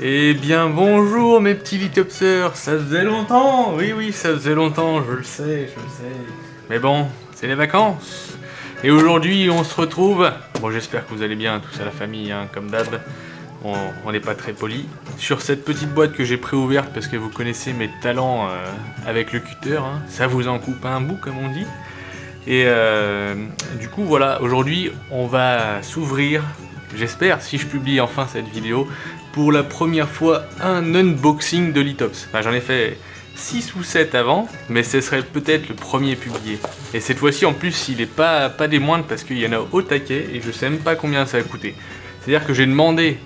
Eh bien bonjour mes petits litopseurs, ça faisait longtemps, oui ça faisait longtemps, je le sais. Mais bon, c'est les vacances. Et aujourd'hui on se retrouve, bon j'espère que vous allez bien tous à la famille, hein, comme d'hab, on n'est pas très poli, sur cette petite boîte que j'ai préouverte parce que vous connaissez mes talents avec le cutter, hein. Ça vous en coupe un bout comme on dit. Et du coup voilà, aujourd'hui on va s'ouvrir, j'espère si je publie enfin cette vidéo, pour la première fois un unboxing de Litops. Enfin j'en ai fait 6 ou 7 avant, mais ce serait peut-être le premier publié. Et cette fois-ci en plus il est pas des moindres parce qu'il y en a au taquet et je sais même pas combien ça a coûté. C'est-à-dire que j'ai demandé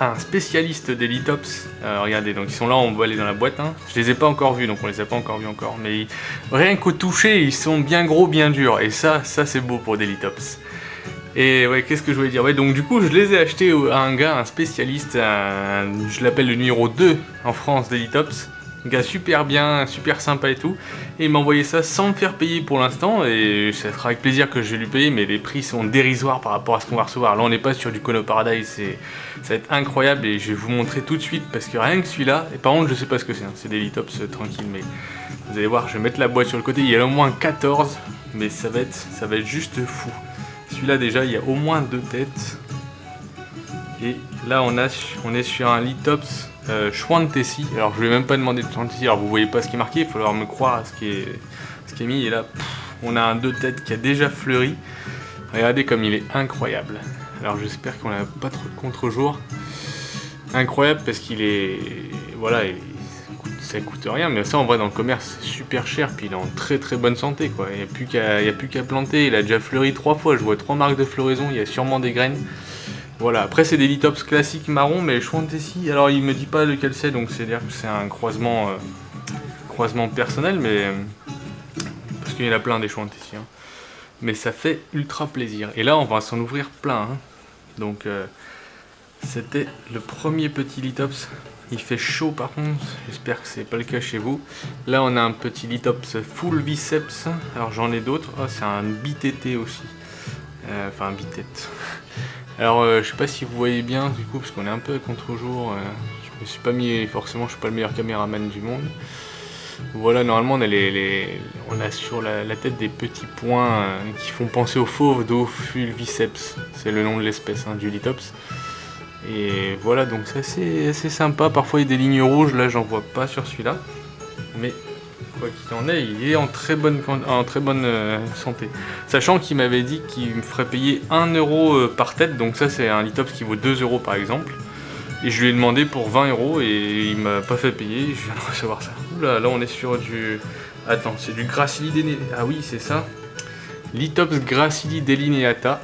à un spécialiste des Litops, regardez, donc ils sont là, on va aller dans la boîte, hein. Je les ai pas encore vus, donc on les a pas encore vus encore, mais rien qu'au toucher, ils sont bien gros, bien durs, et ça c'est beau pour des Litops. Et ouais, qu'est-ce que je voulais dire? Ouais, donc du coup, je les ai achetés à un gars, un spécialiste, je l'appelle le numéro 2 en France des Litops. Un gars super bien, super sympa et tout. Et il m'a envoyé ça sans me faire payer pour l'instant. Et ça sera avec plaisir que je vais lui payer, mais les prix sont dérisoires par rapport à ce qu'on va recevoir. Là, on n'est pas sur du Kono Paradise, ça va être incroyable et je vais vous montrer tout de suite parce que rien que celui-là, et par contre, je sais pas ce que c'est, hein, c'est des Litops tranquilles, mais vous allez voir, je vais mettre la boîte sur le côté. Il y en a au moins 14, mais ça va être juste fou. Celui-là déjà, il y a au moins 2 têtes. Et là, on est sur un Litops Schwantesi. Alors, je vais même pas demander de Schwantesi. Alors, vous voyez pas ce qui est marqué. Il va falloir me croire à ce qui est mis. Et là, on a un 2 têtes qui a déjà fleuri. Regardez comme il est incroyable. Alors, j'espère qu'on n'a pas trop de contre-jour. Incroyable parce qu'il est... Voilà, ça coûte rien, mais ça en vrai dans le commerce c'est super cher, puis il est en très très bonne santé quoi, il n'y a plus qu'à planter, il a déjà fleuri 3 fois, je vois 3 marques de floraison, il y a sûrement des graines. Voilà, après c'est des Litops classiques marron, mais Schwantesi, alors il me dit pas lequel c'est, donc c'est-à-dire que c'est un croisement personnel, mais parce qu'il y en a plein des Schwantesi, hein. Mais ça fait ultra plaisir, et là on va s'en ouvrir plein, hein. Donc c'était le premier petit Litops. Il fait chaud par contre, j'espère que c'est pas le cas chez vous. Là on a un petit Litops full biceps, alors j'en ai d'autres. Oh, c'est un BTT aussi, enfin un bitette. Alors je sais pas si vous voyez bien du coup parce qu'on est un peu à contre-jour. Je me suis pas mis, forcément je suis pas le meilleur caméraman du monde. Voilà, normalement on a sur la tête des petits points qui font penser aux fauves d'Ophiolbiceps. C'est le nom de l'espèce, hein, du Litops. Et voilà, donc c'est assez sympa. Parfois il y a des lignes rouges, là j'en vois pas sur celui-là. Mais quoi qu'il en est, il est en très bonne santé. Sachant qu'il m'avait dit qu'il me ferait payer 1 euro par tête, donc ça c'est un Litops qui vaut 2 euros par exemple. Et je lui ai demandé pour 20 euros et il m'a pas fait payer, je viens de recevoir ça. Oula, là on est sur du... Attends, c'est du Gracili delineata. Ah oui, c'est ça. Litops Gracili delineata.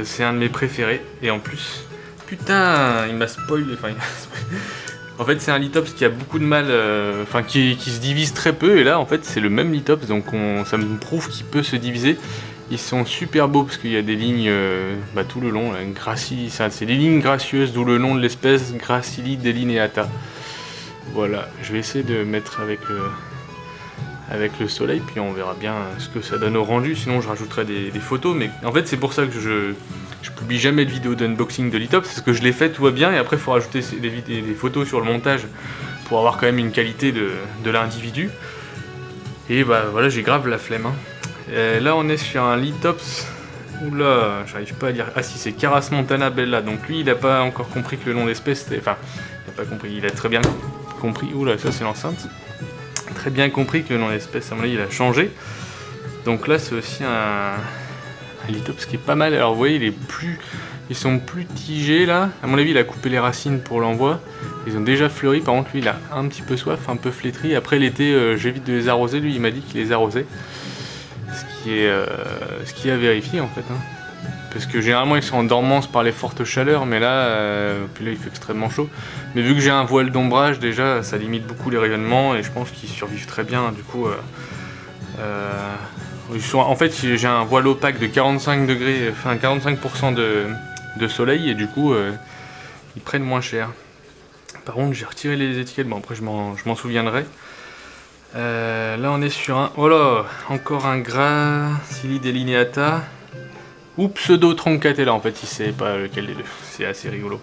C'est un de mes préférés. Et en plus... Putain, il m'a spoilé. En fait, c'est un Litops qui a beaucoup de mal, qui se divise très peu. Et là, en fait, c'est le même Litops, donc ça me prouve qu'il peut se diviser. Ils sont super beaux parce qu'il y a des lignes tout le long. C'est des lignes gracieuses, d'où le nom de l'espèce, Gracili delineata. Voilà, je vais essayer de mettre avec le soleil, puis on verra bien ce que ça donne au rendu. Sinon, je rajouterai des photos. Mais en fait, c'est pour ça que je publie jamais de vidéo d'unboxing de Litops, parce que je l'ai fait, tout va bien, et après il faut rajouter des photos sur le montage pour avoir quand même une qualité de l'individu. Et bah voilà, j'ai grave la flemme, hein. Là on est sur un Litops, oula, j'arrive pas à dire, ah si, c'est Caras Montana Bella, donc lui il a pas encore compris que le nom d'espèce c'était, enfin, il a pas compris, il a très bien compris, oula, ça c'est l'enceinte, très bien compris que le nom d'espèce, à mon avis il a changé. Donc là c'est aussi un Litops qui est pas mal. Alors vous voyez, ils sont plus tigés là. À mon avis, il a coupé les racines pour l'envoi. Ils ont déjà fleuri. Par contre, lui, il a un petit peu soif, un peu flétri. Après l'été, j'évite de les arroser. Lui, il m'a dit qu'il les arrosait. Ce qui est à vérifier en fait, hein. Parce que généralement, ils sont en dormance par les fortes chaleurs. Mais là, puis là, il fait extrêmement chaud. Mais vu que j'ai un voile d'ombrage, déjà, ça limite beaucoup les rayonnements. Et je pense qu'ils survivent très bien. Du coup... en fait, j'ai un voile opaque de 45 degrés, enfin 45% de soleil, et du coup, ils prennent moins cher. Par contre, j'ai retiré les étiquettes, bon après je m'en souviendrai. Là, on est sur un... Oh là, encore un Gracili delineata. Ou Pseudo Troncatella, en fait, il sait pas lequel des deux. C'est assez rigolo.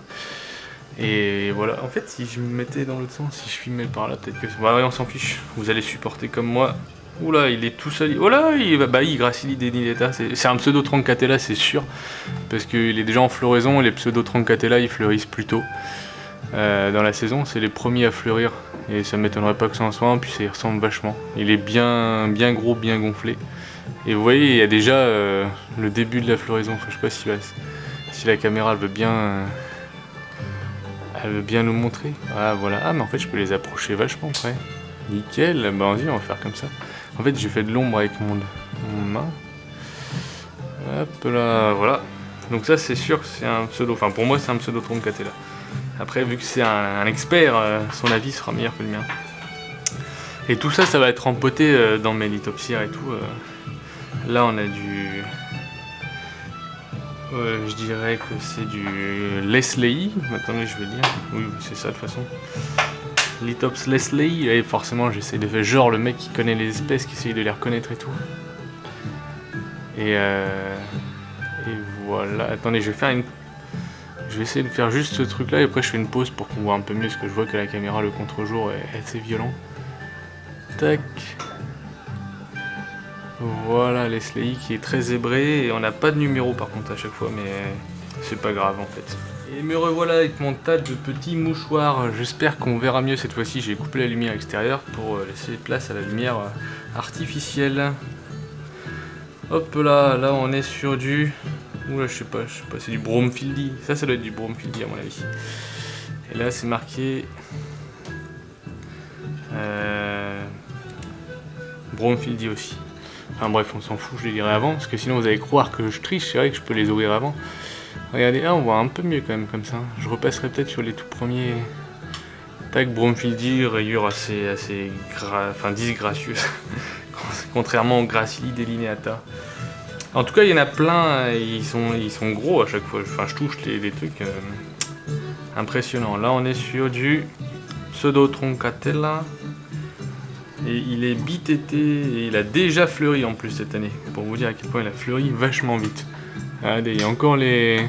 Et voilà, en fait si je me mettais dans l'autre sens, si je filmais par là, peut-être que... Bah ouais, on s'en fiche, vous allez supporter comme moi. Oula, il est tout seul. Oh là, il gracile des Nideta. C'est un pseudo Troncatella, c'est sûr. Parce qu'il est déjà en floraison. Et les pseudo Troncatella, ils fleurissent plus tôt. Dans la saison, c'est les premiers à fleurir. Et ça m'étonnerait pas que ça en soit un. Puis ça y ressemble vachement. Il est bien gros, bien gonflé. Et vous voyez, il y a déjà le début de la floraison. Enfin, je sais pas si la caméra elle veut bien nous montrer. Ah voilà. Ah, mais en fait, je peux les approcher vachement près. Nickel. Bah, vas-y, on va faire comme ça. En fait, j'ai fait de l'ombre avec mon main. Hop là, voilà. Donc ça, c'est sûr que c'est un pseudo. Enfin, pour moi, c'est un pseudo Troncatella. Après, vu que c'est un expert, son avis sera meilleur que le mien. Et tout ça, ça va être empoté dans mes litopsières et tout. Là, on a du... je dirais que c'est du Leslie. Attendez, je vais dire. Oui, c'est ça de toute façon. Lithops Leslie, et forcément j'essaie de faire genre le mec qui connaît les espèces, qui essaye de les reconnaître et tout. Et voilà, attendez, je vais essayer de faire juste ce truc là et après je fais une pause pour qu'on voit un peu mieux, parce que je vois que la caméra, le contre-jour est assez violent. Tac. Voilà Leslie qui est très zébré, et on n'a pas de numéro par contre à chaque fois, mais c'est pas grave en fait. Et me revoilà avec mon tas de petits mouchoirs. J'espère qu'on verra mieux cette fois-ci. J'ai coupé la lumière extérieure pour laisser place à la lumière artificielle. Hop là, là on est sur du... Oula, je sais pas, c'est du Bromfieldi. Ça doit être du Bromfieldi à mon avis. Et là c'est marqué... Bromfieldi aussi. Enfin bref, on s'en fout, je les dirai avant, parce que sinon vous allez croire que je triche. C'est vrai que je peux les ouvrir avant. Regardez, on voit un peu mieux quand même comme ça. Je repasserai peut-être sur les tout premiers. Tac, Bromfieldi, rayure assez disgracieuse. Contrairement au Gracili delineata. En tout cas, il y en a plein, ils sont gros à chaque fois. Enfin, je touche les trucs impressionnants. Là, on est sur du pseudo Troncatella. Et il est bitété et il a déjà fleuri en plus cette année. Pour vous dire à quel point il a fleuri vachement vite. Regardez, il y a encore les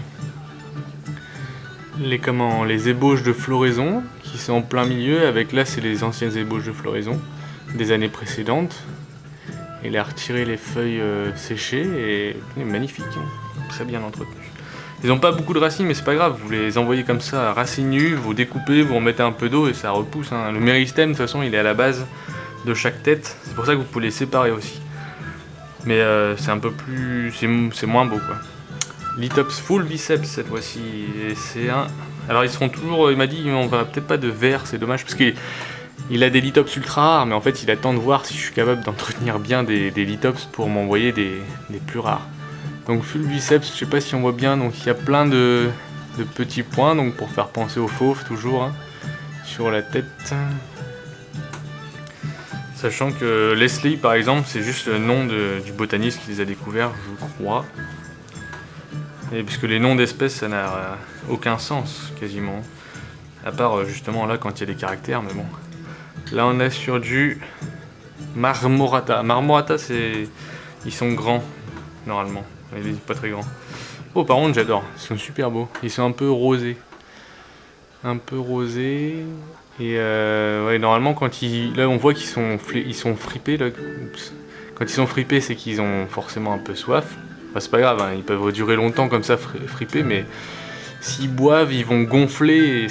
ébauches de floraison qui sont en plein milieu. Avec là, c'est les anciennes ébauches de floraison des années précédentes. Il a retiré les feuilles séchées et il est magnifique, hein. Très bien entretenu. Ils n'ont pas beaucoup de racines, mais c'est pas grave. Vous les envoyez comme ça à racines nues, vous découpez, vous remettez un peu d'eau et ça repousse, hein. Le méristème, de toute façon, il est à la base de chaque tête. C'est pour ça que vous pouvez les séparer aussi. Mais c'est un peu plus... c'est moins beau, quoi. Lithops full biceps cette fois-ci, et c'est un... Alors ils seront toujours, il m'a dit, on va peut-être pas de vert, c'est dommage, parce qu'il a des lithops ultra rares, mais en fait il attend de voir si je suis capable d'entretenir bien des lithops pour m'envoyer des plus rares. Donc full biceps, je sais pas si on voit bien, donc il y a plein de petits points, donc pour faire penser aux fauves toujours, hein, sur la tête. Sachant que Leslie par exemple, c'est juste le nom du botaniste qui les a découverts, je crois. Et puisque les noms d'espèces, ça n'a aucun sens, quasiment. À part, justement, là, quand il y a des caractères, mais bon. Là, on est sur du Marmorata. Marmorata, ils sont grands, normalement. Ils sont pas très grands. Oh, par contre, j'adore. Ils sont super beaux. Ils sont un peu rosés. Et ouais, normalement, là, on voit qu'ils sont fripés. Là. Oups. Quand ils sont fripés, c'est qu'ils ont forcément un peu soif. Enfin, c'est pas grave, hein, ils peuvent durer longtemps comme ça fripés, mais s'ils boivent, ils vont gonfler et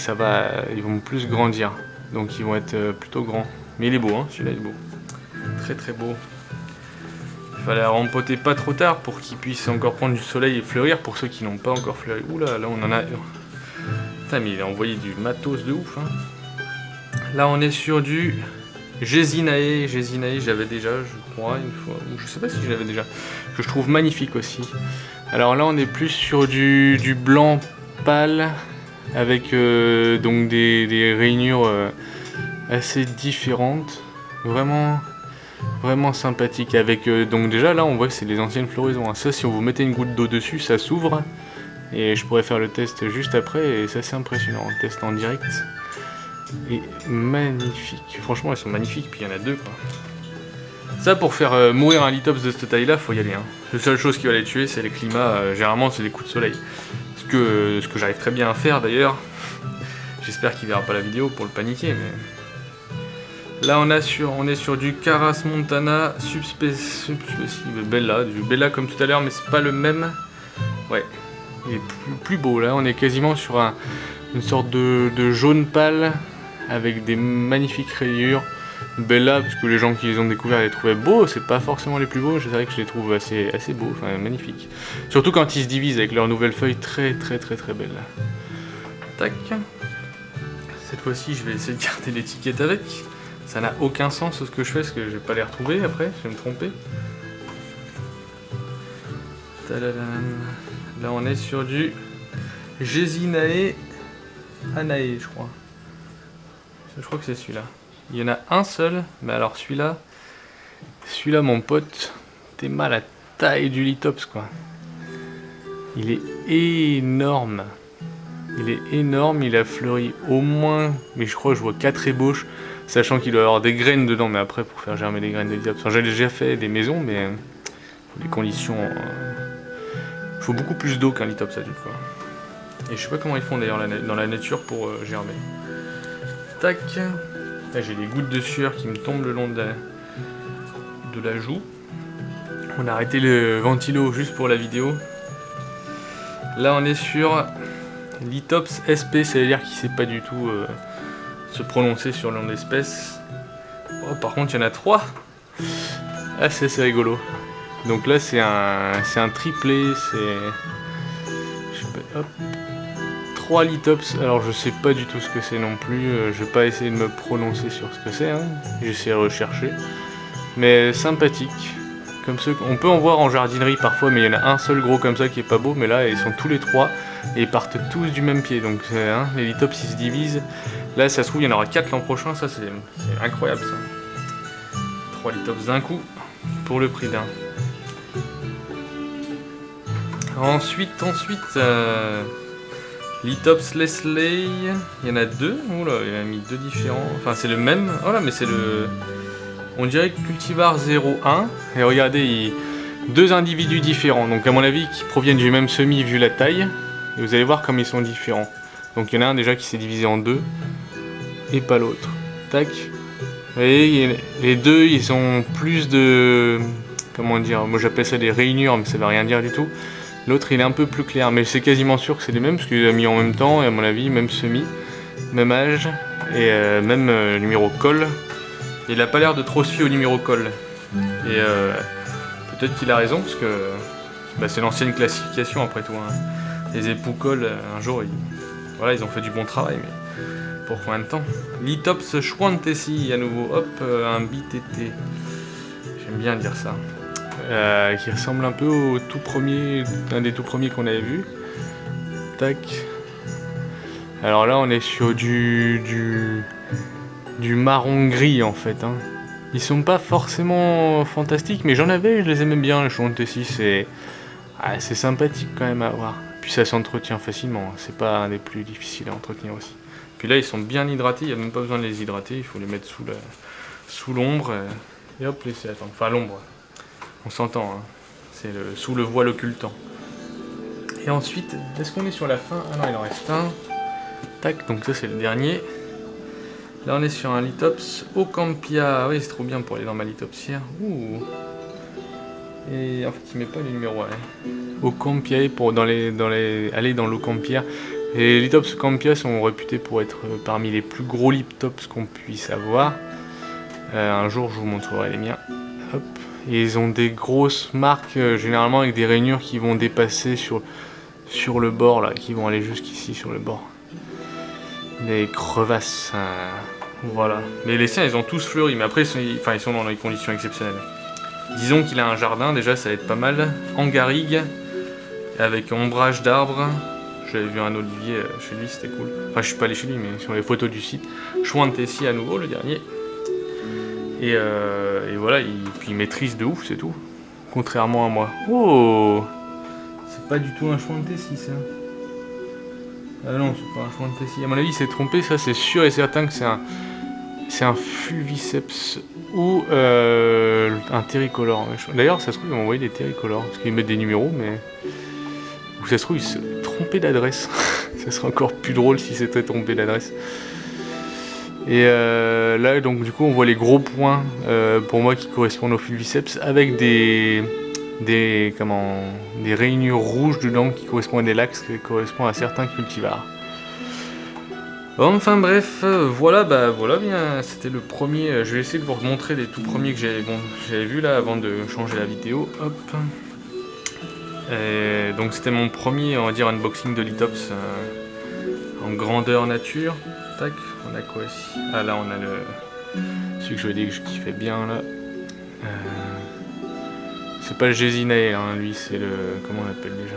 ils vont plus grandir. Donc ils vont être plutôt grands. Mais il est beau, hein, celui-là il est beau. Très très beau. Il fallait rempoter pas trop tard pour qu'ils puissent encore prendre du soleil et fleurir pour ceux qui n'ont pas encore fleuri. Oula, là on en a... Putain, mais il a envoyé du matos de ouf, hein. Là on est sur du Gesinae, j'avais déjà, je crois, une fois, ou je sais pas si je l'avais déjà, que je trouve magnifique aussi. Alors là, on est plus sur du blanc pâle, avec donc des rainures assez différentes, vraiment sympathique. Avec donc déjà là, on voit que c'est les anciennes floraisons, hein. Ça, si on vous mettez une goutte d'eau dessus, ça s'ouvre, et je pourrais faire le test juste après, et c'est assez impressionnant, le test en direct. Et magnifique, franchement elles sont magnifiques, puis il y en a deux quoi. Ça pour faire mourir un lithops de cette taille là, faut y aller, hein. La seule chose qui va les tuer c'est les climats, généralement c'est les coups de soleil. Ce que j'arrive très bien à faire d'ailleurs. J'espère qu'il verra pas la vidéo pour le paniquer, mais... Là, on est sur du Caras Montana Subspecific Bella, du Bella comme tout à l'heure, mais c'est pas le même. Ouais, il est plus beau, là. On est quasiment sur une sorte de jaune pâle, avec des magnifiques rayures. Bella, parce que les gens qui les ont découverts les trouvaient beaux, c'est pas forcément les plus beaux, je dirais que je les trouve assez beaux, enfin magnifiques. Surtout quand ils se divisent avec leurs nouvelles feuilles très belles. Tac. Cette fois-ci, je vais essayer de garder l'étiquette avec. Ça n'a aucun sens ce que je fais, parce que je vais pas les retrouver après, je vais me tromper. Tadadam. Là, on est sur du Gesinae Anae, je crois. Je crois que c'est celui-là. Il y en a un seul, mais alors celui-là, mon pote, t'es mal à la taille du Lithops, quoi. Il est énorme. Il a fleuri au moins, mais je crois que je vois 4 ébauches, sachant qu'il doit y avoir des graines dedans, mais après pour faire germer des graines de Lithops. Enfin, j'ai déjà fait des maisons, mais les conditions... Il faut beaucoup plus d'eau qu'un Lithops adulte, quoi. Et je sais pas comment ils font d'ailleurs dans la nature pour germer. Tac. Là, j'ai des gouttes de sueur qui me tombent le long de la joue. On a arrêté le ventilo juste pour la vidéo. Là, on est sur Lithops SP, ça veut dire qu'il ne sait pas du tout se prononcer sur le nom d'espèce. Oh, par contre, il y en a 3. Ah, c'est rigolo. Donc là, c'est un triplé. Je sais pas, hop. 3 Lithops, alors je sais pas du tout ce que c'est non plus, je vais pas essayer de me prononcer sur ce que c'est, hein. J'essaie de rechercher, mais sympathique, comme ceux on peut en voir en jardinerie parfois, mais il y en a un seul gros comme ça qui est pas beau, mais là ils sont tous les 3 et ils partent tous du même pied, donc hein, les Lithops ils se divisent, là ça se trouve il y en aura 4 l'an prochain, ça c'est incroyable ça, 3 Lithops d'un coup, pour le prix d'un. Ensuite, Lithops Leslie, il y en a 2, oula, il a mis 2 différents, enfin c'est le même, oh là mais c'est le, on dirait cultivar 01, et regardez, 2 individus différents, donc à mon avis qui proviennent du même semis vu la taille, et vous allez voir comme ils sont différents, donc il y en a un déjà qui s'est divisé en 2, et pas l'autre, tac, vous voyez, les deux ils ont plus de, comment dire, moi j'appelle ça des rainures, mais ça veut rien dire du tout. L'autre il est un peu plus clair, mais c'est quasiment sûr que c'est les mêmes, parce qu'il a mis en même temps, et à mon avis, même semis, même âge, et même numéro col. Et il a pas l'air de trop se fier au numéro col. Et peut-être qu'il a raison, parce que bah, c'est l'ancienne classification après tout. Hein. Les époux col, un jour, voilà, ils ont fait du bon travail, mais pour combien de temps? Lithops Schwantesi, à nouveau, hop, un BTT. J'aime bien dire ça. Qui ressemble un peu au tout premier, un des tout premiers qu'on avait vu. Tac. Alors là, on est sur du marron gris en fait. Hein. Ils sont pas forcément fantastiques, mais j'en avais, je les aimais bien. Les Schwantesi, c'est sympathique quand même à voir. Puis ça s'entretient facilement. C'est pas un des plus difficiles à entretenir aussi. Puis là, ils sont bien hydratés. Il n'y a même pas besoin de les hydrater. Il faut les mettre sous l'ombre et hop, laisser attendre. Enfin l'ombre. On s'entend, hein. C'est sous le voile occultant. Et ensuite, est-ce qu'on est sur la fin? Ah non, il en reste un. Tac, donc ça c'est le dernier. Là on est sur un Lithops Ocampia. Oui, c'est trop bien pour aller dans ma lithopsière. Ouh. Et en fait, il met pas les numéros. Hein. Ocampia pour aller dans l'Ocampia. Et les Lithops Ocampia sont réputés pour être parmi les plus gros Lithops qu'on puisse avoir. Un jour, je vous montrerai les miens. Hop. Et ils ont des grosses marques, généralement avec des rainures qui vont dépasser sur le bord, là, qui vont aller jusqu'ici sur le bord. Des crevasses, voilà. Mais les siens, ils ont tous fleuri, mais après, ils sont dans des conditions exceptionnelles. Disons qu'il a un jardin, déjà, ça va être pas mal. En garrigue, avec ombrage d'arbres. J'avais vu un olivier chez lui, c'était cool. Enfin, je suis pas allé chez lui, mais sur les photos du site. Schwantesi à nouveau, le dernier. Et voilà, puis il maîtrise de ouf, c'est tout. Contrairement à moi. Oh, c'est pas du tout un Schwantesi, ça. Ah non, c'est pas un Schwantesi. À mon avis, il s'est trompé, ça c'est sûr et certain que c'est un Fulviceps ou un terricolore. D'ailleurs, ça se trouve, ils m'ont envoyé des terricolores, parce qu'ils mettent des numéros, mais... Ou ça se trouve, ils se trompaient d'adresse. Ça serait encore plus drôle si c'était tombé l'adresse. Et là, donc du coup, on voit les gros points pour moi qui correspondent au Fulviceps avec des rainures rouges dedans qui correspondent à des lacs qui correspondent à certains cultivars. Enfin bref, voilà, bien, c'était le premier. Je vais essayer de vous remontrer les tout premiers que j'avais vu là avant de changer la vidéo. Hop. Et donc c'était mon premier, on va dire, unboxing de Litops en grandeur nature. Tac, on a quoi ici? Ah là on a celui que je dis que je kiffais bien là. C'est pas le Gesinae, hein, lui c'est le... Comment on l'appelle déjà?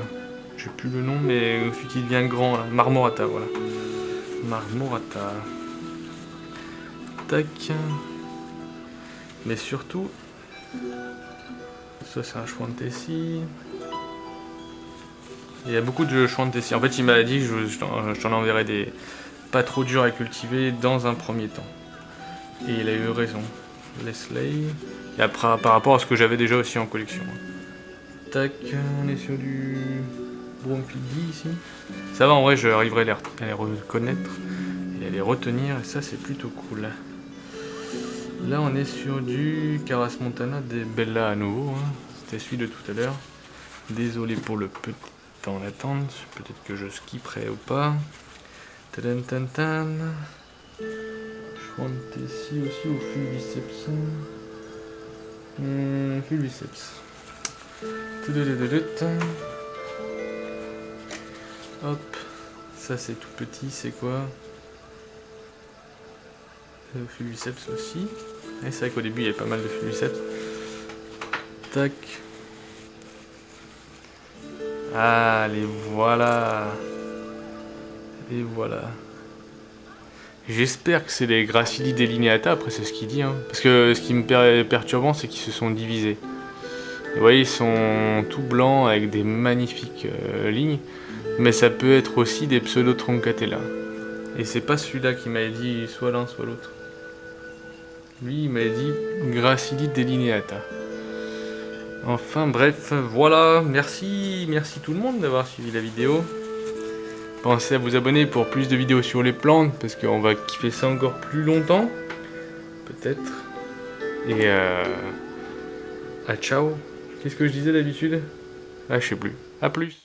J'ai plus le nom, mais celui qui devient grand là. Marmorata, voilà. Marmorata. Tac. Mais surtout, ça c'est un Schwantessi. Il y a beaucoup de Schwantessi. En fait, il m'a dit que je t'en enverrai des pas trop durs à cultiver dans un premier temps. Et il a eu raison. Leslie. Et après, par rapport à ce que j'avais déjà aussi en collection. Tac, on est sur du Bromfield ici. Ça va, en vrai, j'arriverai à les reconnaître et à les retenir, et ça, c'est plutôt cool. Là, on est sur du Caras Montana des Bella à nouveau. Hein. C'était celui de tout à l'heure. Désolé pour le petit temps d'attente. Peut-être que je skipperai ou pas. Tadam tan tan. Schwantessi aussi au Fulviceps. Fulviceps. Hop, ça c'est tout petit, c'est quoi? Fulviceps aussi. Et c'est vrai qu'au début il y avait pas mal de Fulviceps. Tac. Ah, les voilà. Et voilà. J'espère que c'est les Gracili delineata, après c'est ce qu'il dit. Hein. Parce que ce qui me perturbant, c'est qu'ils se sont divisés. Vous voyez, ils sont tout blancs avec des magnifiques lignes. Mais ça peut être aussi des pseudo-troncatella. Et c'est pas celui-là qui m'avait dit soit l'un soit l'autre. Lui, il m'avait dit Gracili delineata. Enfin bref, voilà. Merci tout le monde d'avoir suivi la vidéo. Pensez à vous abonner pour plus de vidéos sur les plantes, parce qu'on va kiffer ça encore plus longtemps. Peut-être. Et ciao. Qu'est-ce que je disais d'habitude? Ah, je sais plus. A plus.